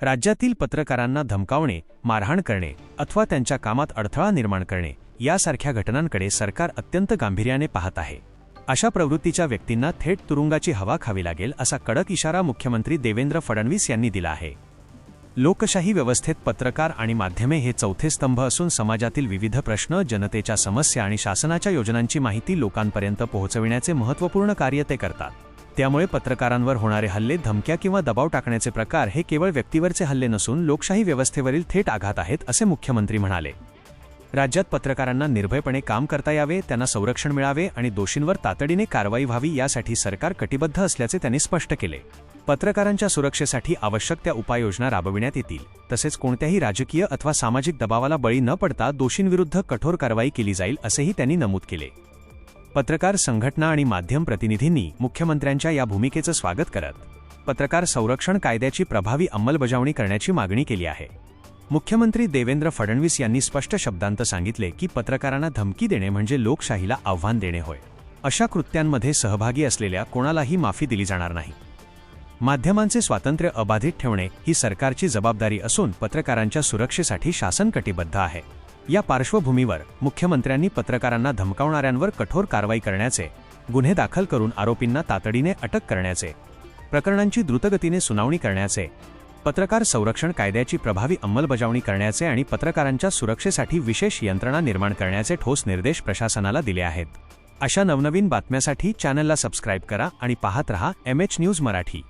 राज्यातील पत्रकारांना धमकावणे, मारहाण करणे अथवा त्यांच्या कामात अडथळा निर्माण करणे यासारख्या घटनांकडे सरकार अत्यंत गांभीर्याने पाहत आहे। अशा प्रवृत्तीच्या व्यक्तींना थेट तुरुंगाची हवा खावी लागेल असा कडक इशारा मुख्यमंत्री देवेंद्र फडणवीस यांनी दिला आहे। लोकशाही व्यवस्थेत पत्रकार आणि माध्यमे हे चौथे स्तंभ असून समाजातील विविध प्रश्न, जनतेच्या समस्या आणि शासनाच्या योजनांची माहिती लोकांपर्यंत पोहोचविण्याचे महत्त्वपूर्ण कार्य ते करतात। त्यामुळे पत्रकारांवर होणारे हल्ले, धमक्या किंवा दबाव टाकण्याचे प्रकार हे केवळ व्यक्तीवरचे हल्ले नसून लोकशाही व्यवस्थेवरील थेट आघात आहेत, असे मुख्यमंत्री म्हणाले। राज्यात पत्रकारांना निर्भयपणे काम करता यावे, त्यांना संरक्षण मिळावे आणि दोषींवर तातडीने कारवाई व्हावी यासाठी सरकार कटिबद्ध असल्याचे त्यांनी स्पष्ट केले। पत्रकारांच्या सुरक्षेसाठी आवश्यक त्या उपाययोजना राबविण्यात येतील, तसेच कोणत्याही राजकीय अथवा सामाजिक दबावाला बळी न पडता दोषींविरुद्ध कठोर कारवाई केली जाईल असेही त्यांनी नमूद केले। पत्रकार संघटना आणि माध्यम प्रतिनिधींनी मुख्यमंत्र्यांच्या या भूमिकेचं स्वागत करत पत्रकार संरक्षण कायद्याची प्रभावी अंमलबजावणी करण्याची मागणी केली आहे। मुख्यमंत्री देवेंद्र फडणवीस यांनी स्पष्ट शब्दांत सांगितले की पत्रकारांना धमकी देणे म्हणजे लोकशाहीला आव्हान देणे होय। अशा कृत्यांमध्ये सहभागी असलेल्या कोणालाही माफी दिली जाणार नाही। माध्यमांचे स्वातंत्र्य अबाधित ठेवणे ही सरकारची जबाबदारी असून पत्रकारांच्या सुरक्षेसाठी शासन कटिबद्ध आहे। या पार्श्वभूमीवर मुख्यमंत्र्यांनी पत्रकारांना धमकावणाऱ्यांवर कठोर कारवाई करण्याचे, गुन्हे दाखल करून आरोपींना तातडीने अटक करण्याचे, प्रकरणांची द्रुतगतीने सुनावणी करण्याचे, पत्रकार संरक्षण कायद्याची प्रभावी अंमलबजावणी करण्याचे आणि पत्रकारांच्या सुरक्षेसाठी विशेष यंत्रणा निर्माण करण्याचे ठोस निर्देश प्रशासनाला दिले आहेत। अशा नवनवीन बातम्यांसाठी चॅनलला सबस्क्राईब करा आणि पाहत रहा MH न्यूज मराठी।